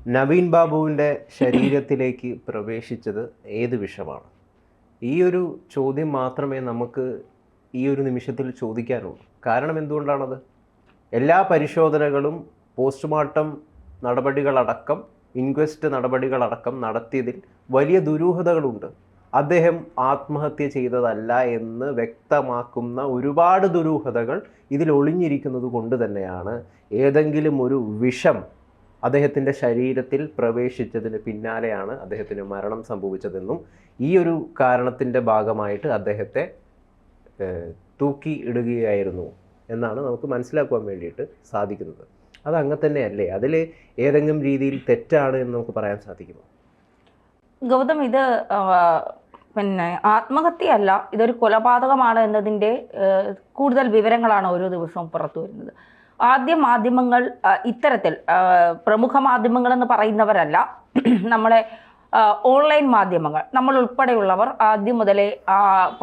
നവീൻ ബാബുവിൻ്റെ ശരീരത്തിലേക്ക് പ്രവേശിച്ചത് ഏത് വിഷമാണ്? ഈ ഒരു ചോദ്യം മാത്രമേ നമുക്ക് ഈ ഒരു നിമിഷത്തിൽ ചോദിക്കാനുള്ളൂ. കാരണം എന്തുകൊണ്ടാണത്? എല്ലാ പരിശോധനകളും പോസ്റ്റ്മോർട്ടം നടപടികളടക്കം ഇൻക്വസ്റ്റ് നടപടികളടക്കം നടത്തിയതിൽ വലിയ ദുരൂഹതകളുണ്ട്. അദ്ദേഹം ആത്മഹത്യ ചെയ്തതല്ല എന്ന് വ്യക്തമാക്കുന്ന ഒരുപാട് ദുരൂഹതകൾ ഇതിൽ ഒളിഞ്ഞിരിക്കുന്നത് കൊണ്ട് തന്നെയാണ് ഏതെങ്കിലും ഒരു വിഷം അദ്ദേഹത്തിൻ്റെ ശരീരത്തിൽ പ്രവേശിച്ചതിന് പിന്നാലെയാണ് അദ്ദേഹത്തിന് മരണം സംഭവിച്ചതെന്നും ഈ ഒരു കാരണത്തിൻ്റെ ഭാഗമായിട്ട് അദ്ദേഹത്തെ തൂക്കി ഇടുകയായിരുന്നു എന്നാണ് നമുക്ക് മനസ്സിലാക്കുവാൻ വേണ്ടിയിട്ട് സാധിക്കുന്നത്. അത് അങ്ങനെ തന്നെയല്ലേ? അതിൽ ഏതെങ്കിലും രീതിയിൽ തെറ്റാണ് എന്ന് നമുക്ക് പറയാൻ സാധിക്കുമോ? ഗൗതം, ഇത് പിന്നെ ആത്മഹത്യയല്ല, ഇതൊരു കൊലപാതകമാണ് എന്നതിൻ്റെ കൂടുതൽ വിവരങ്ങളാണ് ഓരോ ദിവസവും പുറത്തു വരുന്നത്. ആദ്യം മാധ്യമങ്ങൾ ഇത്തരത്തിൽ പ്രമുഖ മാധ്യമങ്ങളെന്ന് പറയുന്നവരല്ല, നമ്മളെ ഓൺലൈൻ മാധ്യമങ്ങൾ നമ്മൾ ഉൾപ്പെടെയുള്ളവർ ആദ്യം മുതലേ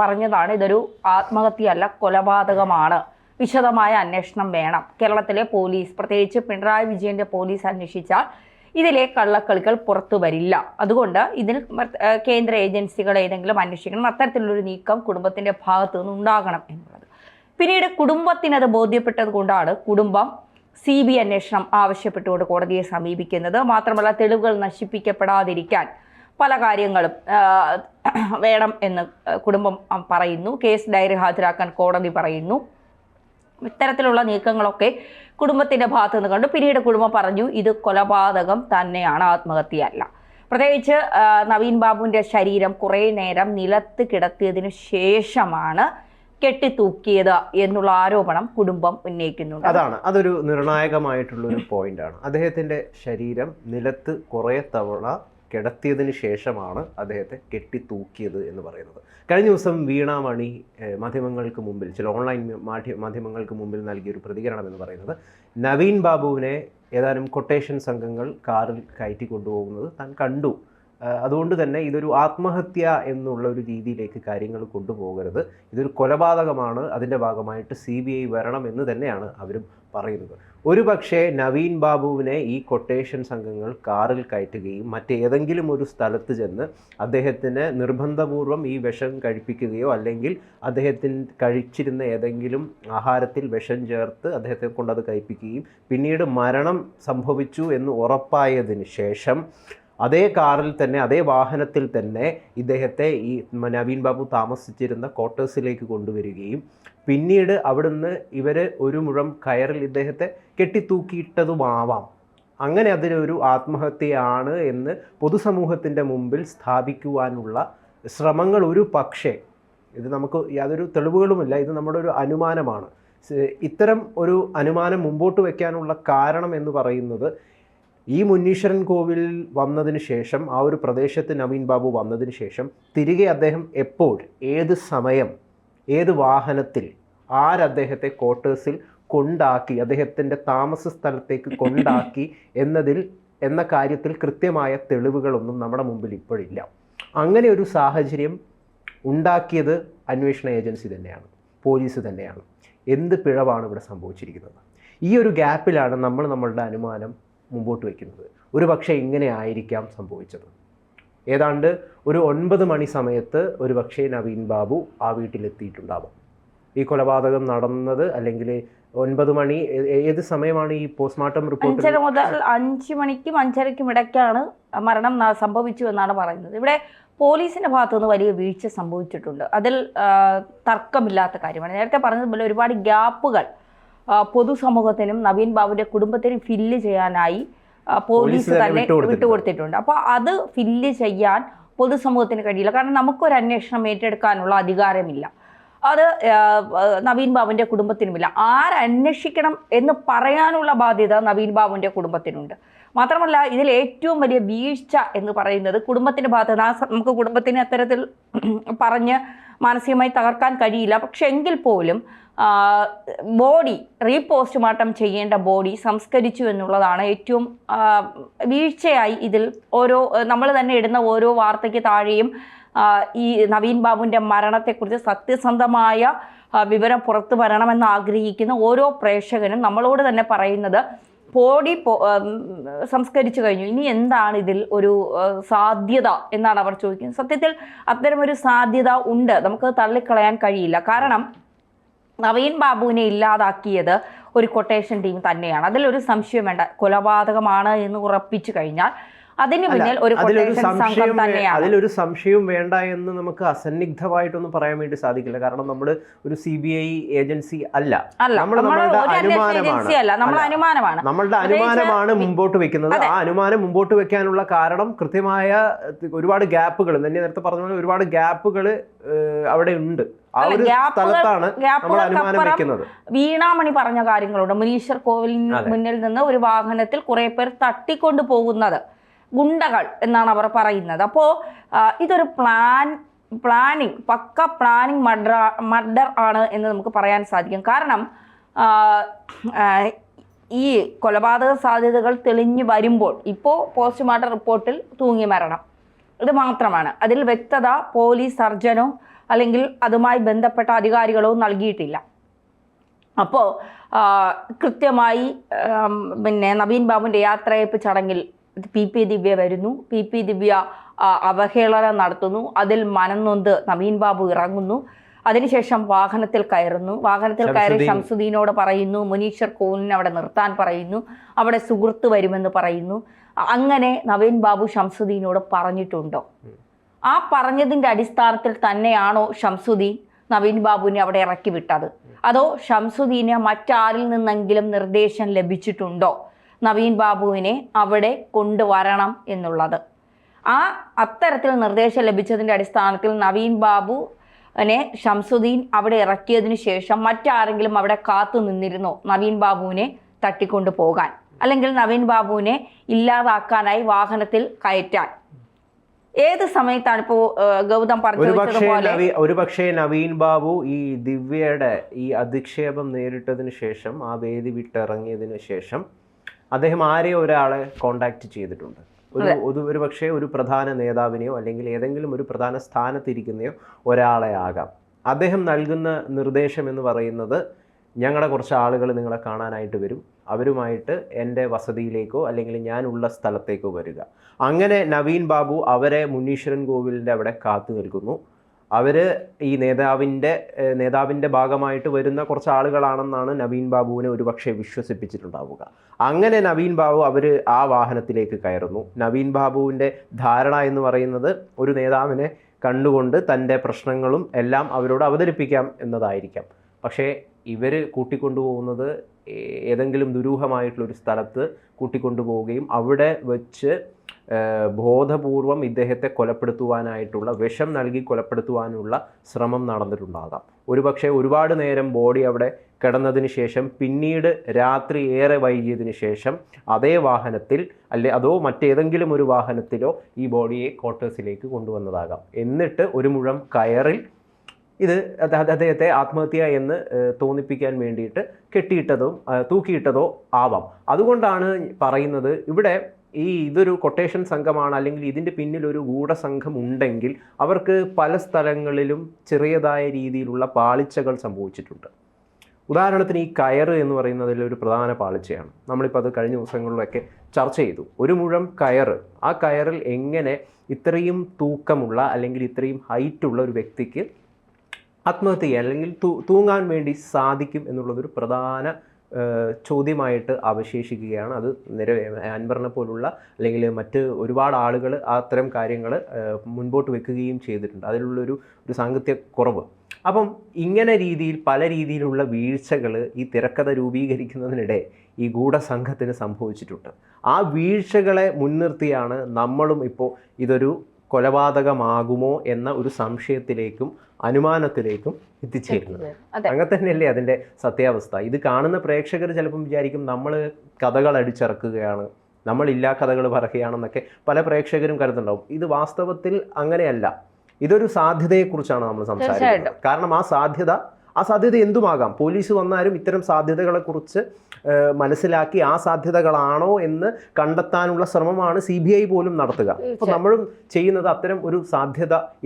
പറഞ്ഞതാണ് ഇതൊരു ആത്മഹത്യയല്ല, കൊലപാതകമാണ്, വിശദമായ അന്വേഷണം വേണം. കേരളത്തിലെ പോലീസ്, പ്രത്യേകിച്ച് പിണറായി വിജയൻ്റെ പോലീസ് അന്വേഷിച്ചാൽ ഇതിലെ കള്ളക്കളികൾ പുറത്തു വരില്ല. അതുകൊണ്ട് ഇതിൽ കേന്ദ്ര ഏജൻസികൾ ഏതെങ്കിലും അന്വേഷിക്കണം, അത്തരത്തിലുള്ളൊരു നീക്കം കുടുംബത്തിൻ്റെ ഭാഗത്തു നിന്ന് ഉണ്ടാകണം എന്നുള്ളത്. പിന്നീട് കുടുംബത്തിനത് ബോധ്യപ്പെട്ടത് കൊണ്ടാണ് കുടുംബം CBI അന്വേഷണം ആവശ്യപ്പെട്ടുകൊണ്ട് കോടതിയെ സമീപിക്കുന്നത്. മാത്രമല്ല, തെളിവുകൾ നശിപ്പിക്കപ്പെടാതിരിക്കാൻ പല കാര്യങ്ങളും വേണം എന്ന് കുടുംബം പറയുന്നു. കേസ് ഡയറി ഹാജരാക്കാൻ കോടതി പറയുന്നു. ഇത്തരത്തിലുള്ള നീക്കങ്ങളൊക്കെ കുടുംബത്തിൻ്റെ ഭാഗത്തു നിന്ന് കണ്ടു. പിന്നീട് കുടുംബം പറഞ്ഞു ഇത് കൊലപാതകം തന്നെയാണ്, ആത്മഹത്യയല്ല. പ്രത്യേകിച്ച് നവീൻ ബാബുവിൻ്റെ ശരീരം കുറേ നേരം നിലത്ത് കിടത്തിയതിനു ശേഷമാണ് കെട്ടിത്തൂക്കിയത് എന്നുള്ള ആരോപണം കുടുംബം ഉന്നയിക്കുന്നുണ്ട്. അതൊരു നിർണായകമായിട്ടുള്ളൊരു പോയിന്റാണ്. അദ്ദേഹത്തിൻ്റെ ശരീരം നിലത്ത് കുറേ തവണ കിടത്തിയതിന് ശേഷമാണ് അദ്ദേഹത്തെ കെട്ടിത്തൂക്കിയത് എന്ന് പറയുന്നത്. കഴിഞ്ഞ ദിവസം വീണ മണി മാധ്യമങ്ങൾക്ക് മുമ്പിൽ, ചില ഓൺലൈൻ മാധ്യമങ്ങൾക്ക് മുമ്പിൽ നൽകിയൊരു പ്രതികരണം എന്ന് പറയുന്നത്, നവീൻ ബാബുവിനെ ഏതാനും കൊട്ടേഷൻ സംഘങ്ങൾ കാറിൽ കയറ്റി കൊണ്ടുപോകുന്നത് താൻ കണ്ടു, അതുകൊണ്ട് തന്നെ ഇതൊരു ആത്മഹത്യ എന്നുള്ള ഒരു രീതിയിലേക്ക് കാര്യങ്ങൾ കൊണ്ടുപോകരുത്, ഇതൊരു കൊലപാതകമാണ്, അതിൻ്റെ ഭാഗമായിട്ട് CBI വരണം എന്ന് തന്നെയാണ് അവരും പറയുന്നത്. ഒരു പക്ഷേ നവീൻ ബാബുവിനെ ഈ കൊട്ടേഷൻ സംഘങ്ങൾ കാറിൽ കയറ്റുകയും മറ്റേതെങ്കിലും ഒരു സ്ഥലത്ത് ചെന്ന് അദ്ദേഹത്തിന് നിർബന്ധപൂർവം ഈ വിഷം കഴിപ്പിക്കുകയോ അല്ലെങ്കിൽ അദ്ദേഹത്തിന് കഴിച്ചിരുന്ന ഏതെങ്കിലും ആഹാരത്തിൽ വിഷം ചേർത്ത് അദ്ദേഹത്തെ കൊണ്ടത് കഴിപ്പിക്കുകയും പിന്നീട് മരണം സംഭവിച്ചു എന്ന് ഉറപ്പായതിന് ശേഷം അതേ കാറിൽ തന്നെ, അതേ വാഹനത്തിൽ തന്നെ ഇദ്ദേഹത്തെ ഈ നവീൻ ബാബു താമസിച്ചിരുന്ന ക്വാർട്ടേഴ്സിലേക്ക് കൊണ്ടുവരികയും പിന്നീട് അവിടുന്ന് ഇവർ ഒരു മുഴം കയറിൽ ഇദ്ദേഹത്തെ കെട്ടിത്തൂക്കിയിട്ടതുമാവാം. അങ്ങനെ അതിനൊരു ആത്മഹത്യയാണ് എന്ന് പൊതുസമൂഹത്തിൻ്റെ മുമ്പിൽ സ്ഥാപിക്കുവാനുള്ള ശ്രമങ്ങൾ ഒരു പക്ഷേ, ഇത് നമുക്ക് യാതൊരു തെളിവുകളുമില്ല, ഇത് നമ്മുടെ ഒരു അനുമാനമാണ്. ഇത്തരം ഒരു അനുമാനം മുമ്പോട്ട് വയ്ക്കാനുള്ള കാരണം എന്ന് പറയുന്നത്, ഈ മുനീശ്വരൻ കോവിൽ വന്നതിന് ശേഷം, ആ ഒരു പ്രദേശത്ത് നവീൻ ബാബു വന്നതിന് ശേഷം തിരികെ അദ്ദേഹം എപ്പോൾ, ഏത് സമയം, ഏത് വാഹനത്തിൽ, ആരദ്ദേഹത്തെ ക്വാർട്ടേഴ്സിൽ കൊണ്ടാക്കി, അദ്ദേഹത്തിൻ്റെ താമസ സ്ഥലത്തേക്ക് കൊണ്ടാക്കി എന്ന കാര്യത്തിൽ കൃത്യമായ തെളിവുകളൊന്നും നമ്മുടെ മുമ്പിൽ ഇപ്പോഴില്ല. അങ്ങനെ ഒരു സാഹചര്യം ഉണ്ടാക്കിയത് അന്വേഷണ ഏജൻസി തന്നെയാണ്, പോലീസ് തന്നെയാണ്. എന്ത് പിഴവാണ് ഇവിടെ സംഭവിച്ചിരിക്കുന്നത്? ഈ ഒരു ഗ്യാപ്പിലാണ് നമ്മൾ നമ്മളുടെ അനുമാനം മുമ്പോട്ട് വയ്ക്കുന്നത്. ഒരു പക്ഷേ ഇങ്ങനെ ആയിരിക്കാം സംഭവിച്ചത്. ഏതാണ്ട് ഒരു 9 മണി സമയത്ത് ഒരു പക്ഷേ നവീൻ ബാബു ആ വീട്ടിലെത്തിയിട്ടുണ്ടാവും. ഈ കൊലപാതകം നടന്നത്, അല്ലെങ്കിൽ 9 മണി, ഏത് സമയമാണ് ഈ പോസ്റ്റ്മോർട്ടം റിപ്പോർട്ട്? 5 മുതൽ 5 മണിക്കും 5:30ക്കും ഇടയ്ക്കാണ് മരണം സംഭവിച്ചു എന്നാണ് പറയുന്നത്. ഇവിടെ പോലീസിൻ്റെ ഭാഗത്തുനിന്ന് വലിയ വീഴ്ച സംഭവിച്ചിട്ടുണ്ട്, അതിൽ തർക്കമില്ലാത്ത കാര്യമാണ്. നേരത്തെ പറഞ്ഞതുപോലെ ഒരുപാട് ഗ്യാപ്പുകൾ പൊതുസമൂഹത്തിനും നവീൻ ബാബുവിൻ്റെ കുടുംബത്തിനും ഫില്ല് ചെയ്യാനായി പോലീസ് തന്നെ വിട്ടുകൊടുത്തിട്ടുണ്ട്. അപ്പോൾ അത് ഫില്ല് ചെയ്യാൻ പൊതുസമൂഹത്തിന് കഴിയില്ല. കാരണം നമുക്കൊരു അന്വേഷണം ഏറ്റെടുക്കാനുള്ള അധികാരമില്ല, അത് നവീൻ ബാബുവിൻ്റെ കുടുംബത്തിനുമില്ല. ആരന്വേഷിക്കണം എന്ന് പറയാനുള്ള ബാധ്യത നവീൻ ബാബുവിൻ്റെ കുടുംബത്തിനുണ്ട്. മാത്രമല്ല, ഇതിൽ ഏറ്റവും വലിയ വീഴ്ച എന്ന് പറയുന്നത് കുടുംബത്തിൻ്റെ ഭാഗത്ത്. നമുക്ക് കുടുംബത്തിന് അത്തരത്തിൽ പറഞ്ഞ് മാനസികമായി തകർക്കാൻ കഴിയില്ല. പക്ഷെ എങ്കിൽ പോലും ബോഡി റീപോസ്റ്റ്മോർട്ടം ചെയ്യേണ്ട ബോഡി സംസ്കരിച്ചു എന്നുള്ളതാണ് ഏറ്റവും വീഴ്ചയായി. ഇതിൽ നമ്മൾ തന്നെ ഇടുന്ന ഓരോ വാർത്തയ്ക്ക് താഴെയും ഈ നവീൻ ബാബുവിൻ്റെ മരണത്തെക്കുറിച്ച് സത്യസന്ധമായ വിവരം പുറത്തു വരണമെന്ന് ആഗ്രഹിക്കുന്ന ഓരോ പ്രേക്ഷകനും നമ്മളോട് തന്നെ പറയുന്നത് ബോഡി സംസ്കരിച്ചു കഴിഞ്ഞു, ഇനി എന്താണ് ഇതിൽ ഒരു സാധ്യത എന്നാണ് അവർ ചോദിക്കുന്നത്. സത്യത്തിൽ അത്തരമൊരു സാധ്യത ഉണ്ട്, നമുക്ക് തള്ളിക്കളയാൻ കഴിയില്ല. കാരണം നവീൻ ബാബുവിനെ ഇല്ലാതാക്കിയത് ഒരു കൊട്ടേഷൻ ടീം തന്നെയാണ്. അതിലൊരു സംശയം വേണ്ട. കൊലപാതകമാണ് എന്ന് ഉറപ്പിച്ചു കഴിഞ്ഞാൽ അതിന് പിന്നിൽ ഒരു കൊട്ടേഷൻ സംഘം തന്നെയാണ്. അതിലൊരു സംശയവും വേണ്ട എന്ന് നമുക്ക് അസന്നിഗ്ധമായിട്ടൊന്നും പറയാൻ വേണ്ടി സാധിക്കില്ല. കാരണം നമ്മൾ ഒരു CBI ഏജൻസി അല്ല, നമ്മളുടെ അനുമാനമാണ് മുമ്പോട്ട് വെക്കുന്നത്. ആ അനുമാനം മുമ്പോട്ട് വെക്കാനുള്ള കാരണം കൃത്യമായ ഒരുപാട് ഗ്യാപ്പുകൾ, തന്നെ നേരത്തെ പറഞ്ഞ പോലെ ഒരുപാട് ഗ്യാപ്പുകൾ അവിടെ ഉണ്ട്. ആ ഒരു സ്ഥലത്താണ് നമ്മൾ അനുമാനം വെക്കുന്നത്. വീണാമണി പറഞ്ഞ കാര്യങ്ങളുണ്ട്. മുനീശ്വർ കോവിലിന് മുന്നിൽ നിന്ന് ഒരു വാഹനത്തിൽ കുറെ പേർ തട്ടിക്കൊണ്ടു പോകുന്നത് ഗുണ്ടകൾ എന്നാണ് അവർ പറയുന്നത്. അപ്പോൾ ഇതൊരു പ്ലാനിങ് പക്ക പ്ലാനിങ് മർഡർ ആണ് എന്ന് നമുക്ക് പറയാൻ സാധിക്കും. കാരണം ഈ കൊലപാതക സാധ്യതകൾ തെളിഞ്ഞു വരുമ്പോൾ ഇപ്പോൾ പോസ്റ്റ്മോർട്ടം റിപ്പോർട്ടിൽ തൂങ്ങി മരണം ഇത് മാത്രമാണ്. അതിൽ വ്യക്തത പോലീസ് സർജനോ അല്ലെങ്കിൽ അതുമായി ബന്ധപ്പെട്ട അധികാരികളോ നൽകിയിട്ടില്ല. അപ്പോൾ കൃത്യമായി നവീൻ ബാബുവിൻ്റെ യാത്രയയപ്പ് ചടങ്ങിൽ PP ദിവ്യ വരുന്നു. PP ദിവ്യ അവഹേളനം നടത്തുന്നു. അതിൽ മനംനൊന്ത് നവീൻ ബാബു ഇറങ്ങുന്നു. അതിനുശേഷം വാഹനത്തിൽ കയറി ഷംസുദ്ദീനോട് പറയുന്നു, മുനീശ്വർ കോവിലിനെ അവിടെ നിർത്താൻ പറയുന്നു, അവിടെ സുഹൃത്ത് വരുമെന്ന് പറയുന്നു. അങ്ങനെ നവീൻ ബാബു ഷംസുദ്ദീനോട് പറഞ്ഞിട്ടുണ്ടോ? ആ പറഞ്ഞതിൻ്റെ അടിസ്ഥാനത്തിൽ തന്നെയാണോ ഷംസുദ്ദീൻ നവീൻ ബാബുവിനെ അവിടെ ഇറക്കി വിട്ടത്? അതോ ഷംസുദ്ദീന് മറ്റാരിൽ നിന്നെങ്കിലും നിർദ്ദേശം ലഭിച്ചിട്ടുണ്ടോ നവീൻ ബാബുവിനെ അവിടെ കൊണ്ടുവരണം എന്നുള്ളത്? അത്തരത്തിൽ നിർദ്ദേശം ലഭിച്ചതിൻ്റെ അടിസ്ഥാനത്തിൽ നവീൻ ബാബുവിനെ ഷംസുദ്ദീൻ അവിടെ ഇറക്കിയതിനു ശേഷം മറ്റാരെങ്കിലും അവിടെ കാത്തു നിന്നിരുന്നോ നവീൻ ബാബുവിനെ തട്ടിക്കൊണ്ടു പോകാൻ, അല്ലെങ്കിൽ നവീൻ ബാബുവിനെ ഇല്ലാതാക്കാനായി വാഹനത്തിൽ കയറ്റാൻ? ഏത് സമയത്താണ് ഇപ്പോൾ ഗൗതം പറഞ്ഞതുപോലെ ഒരുപക്ഷെ നവീൻ ബാബു ഈ ദിവ്യയുടെ ഈ അധിക്ഷേപം നേരിട്ടതിന് ശേഷം, ആ വേദി വിട്ടിറങ്ങിയതിനു ശേഷം അദ്ദേഹം ആരെയോ ഒരാളെ കോണ്ടാക്ട് ചെയ്തിട്ടുണ്ട്. ഒരു പക്ഷേ ഒരു പ്രധാന നേതാവിനെയോ അല്ലെങ്കിൽ ഏതെങ്കിലും ഒരു പ്രധാന സ്ഥാനത്തിരിക്കുന്നയോ ഒരാളെ ആകാം. അദ്ദേഹം നൽകുന്ന നിർദ്ദേശം എന്ന് പറയുന്നത്, ഞങ്ങളുടെ കുറച്ച് ആളുകൾ നിങ്ങളെ കാണാനായിട്ട് വരും, അവരുമായിട്ട് എൻ്റെ വസതിയിലേക്കോ അല്ലെങ്കിൽ ഞാനുള്ള സ്ഥലത്തേക്കോ വരിക. അങ്ങനെ നവീൻ ബാബു അവരെ മുനീശ്വരൻ കോവിലിൻ്റെ അവിടെ കാത്തു നിൽക്കുന്നു. അവർ ഈ നേതാവിൻ്റെ ഭാഗമായിട്ട് വരുന്ന കുറച്ച് ആളുകളാണെന്നാണ് നവീൻ ബാബുവിനെ ഒരുപക്ഷെ വിശ്വസിപ്പിച്ചിട്ടുണ്ടാവുക. അങ്ങനെ നവീൻ ബാബു ആ വാഹനത്തിലേക്ക് കയറുന്നു. നവീൻ ബാബുവിൻ്റെ ധാരണ എന്ന് പറയുന്നത് ഒരു നേതാവിനെ കണ്ടുകൊണ്ട് തൻ്റെ പ്രശ്നങ്ങളും എല്ലാം അവരോട് അവതരിപ്പിക്കാം എന്നതായിരിക്കാം. പക്ഷേ ഇവർ കൂട്ടിക്കൊണ്ടുപോകുന്നത് ഏതെങ്കിലും ദുരൂഹമായിട്ടുള്ളൊരു സ്ഥലത്ത് കൂട്ടിക്കൊണ്ടുപോവുകയും അവിടെ വെച്ച് ബോധപൂർവം ഇദ്ദേഹത്തെ കൊലപ്പെടുത്തുവാനായിട്ടുള്ള, വിഷം നൽകി കൊലപ്പെടുത്തുവാനുള്ള ശ്രമം നടന്നിട്ടുണ്ടാകാം. ഒരുപക്ഷെ ഒരുപാട് നേരം ബോഡി അവിടെ കിടന്നതിന് ശേഷം പിന്നീട് രാത്രി ഏറെ വൈകിയതിന് ശേഷം അതേ വാഹനത്തിൽ അതോ മറ്റേതെങ്കിലും ഒരു വാഹനത്തിലോ ഈ ബോഡിയെ ക്വാർട്ടേഴ്സിലേക്ക് കൊണ്ടുവന്നതാകാം. എന്നിട്ട് ഒരു മുഴം കയറിൽ ഇത് അദ്ദേഹത്തെ ആത്മഹത്യ എന്ന് തോന്നിപ്പിക്കാൻ വേണ്ടിയിട്ട് കെട്ടിയിട്ടതോ തൂക്കിയിട്ടതോ ആവാം. അതുകൊണ്ടാണ് പറയുന്നത് ഇവിടെ ഇതൊരു കൊട്ടേഷൻ സംഘമാണ്, അല്ലെങ്കിൽ ഇതിൻ്റെ പിന്നിൽ ഒരു ഗൂഢസംഘം ഉണ്ടെങ്കിൽ അവർക്ക് പല സ്ഥലങ്ങളിലും ചെറിയതായ രീതിയിലുള്ള പാളിച്ചകൾ സംഭവിച്ചിട്ടുണ്ട്. ഉദാഹരണത്തിന് ഈ കയറ് എന്ന് പറയുന്നതിൽ ഒരു പ്രധാന പാളിച്ചയാണ്. നമ്മളിപ്പോൾ അത് കഴിഞ്ഞ ദിവസങ്ങളിലൊക്കെ ചർച്ച ചെയ്തു. ഒരു മുഴം കയറ്, ആ കയറിൽ എങ്ങനെ ഇത്രയും തൂക്കമുള്ള അല്ലെങ്കിൽ ഇത്രയും ഹൈറ്റുള്ള ഒരു വ്യക്തിക്ക് ആത്മഹത്യ ചെയ്യാൻ അല്ലെങ്കിൽ തൂങ്ങാൻ വേണ്ടി സാധിക്കും എന്നുള്ളതൊരു പ്രധാന ചോദ്യമായിട്ട് അവശേഷിക്കുകയാണ്. അത് അൻവറിനെ പോലുള്ള അല്ലെങ്കിൽ മറ്റ് ഒരുപാട് ആളുകൾ അത്തരം കാര്യങ്ങൾ മുൻപോട്ട് വെക്കുകയും ചെയ്തിട്ടുണ്ട്. അതിലുള്ളൊരു സാങ്കത്യക്കുറവ്. അപ്പം ഇങ്ങനെ പല രീതിയിലുള്ള വീഴ്ചകൾ ഈ തിരക്കഥ രൂപീകരിക്കുന്നതിനിടെ ഈ ഗൂഢസംഘത്തിന് സംഭവിച്ചിട്ടുണ്ട്. ആ വീഴ്ചകളെ മുൻനിർത്തിയാണ് നമ്മളും ഇപ്പോൾ ഇതൊരു കൊലപാതകമാകുമോ എന്ന ഒരു സംശയത്തിലേക്കും അനുമാനത്തിലേക്കും എത്തിച്ചേരുന്നത്. അങ്ങനെ തന്നെയല്ലേ അതിൻ്റെ സത്യാവസ്ഥ. ഇത് കാണുന്ന പ്രേക്ഷകർ ചിലപ്പം വിചാരിക്കും നമ്മൾ കഥകൾ അടിച്ചിറക്കുകയാണ്, നമ്മളില്ലാ കഥകൾ പറയുകയാണെന്നൊക്കെ പല പ്രേക്ഷകരും കരുതുന്നുണ്ടാവും. ഇത് വാസ്തവത്തിൽ അങ്ങനെയല്ല. ഇതൊരു സാധ്യതയെക്കുറിച്ചാണ് നമ്മൾ സംസാരിക്കുന്നത്. കാരണം ആ സാധ്യത എന്തുമാകാം. പോലീസ് വന്നാലും ഇത്തരം സാധ്യതകളെക്കുറിച്ച് മനസ്സിലാക്കി ആ സാധ്യതകളാണോ എന്ന് കണ്ടെത്താനുള്ള ശ്രമമാണ് CBI പോലും നടത്തുക. അപ്പോൾ നമ്മളും ചെയ്യുന്നത് അത്തരം ഒരു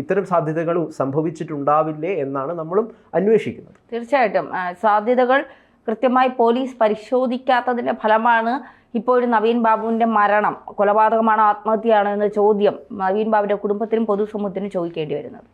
ഇത്തരം സാധ്യതകൾ സംഭവിച്ചിട്ടുണ്ടാവില്ലേ എന്നാണ് നമ്മളും അന്വേഷിക്കുന്നത്. തീർച്ചയായിട്ടും സാധ്യതകൾ കൃത്യമായി പോലീസ് പരിശോധിക്കാത്തതിൻ്റെ ഫലമാണ് ഇപ്പോഴും നവീൻ ബാബുവിൻ്റെ മരണം കൊലപാതകമാണോ ആത്മഹത്യയാണോ എന്ന ചോദ്യം നവീൻ ബാബുവിൻ്റെ കുടുംബത്തിനും പൊതുസമൂഹത്തിനും ചോദിക്കേണ്ടി വരുന്നത്.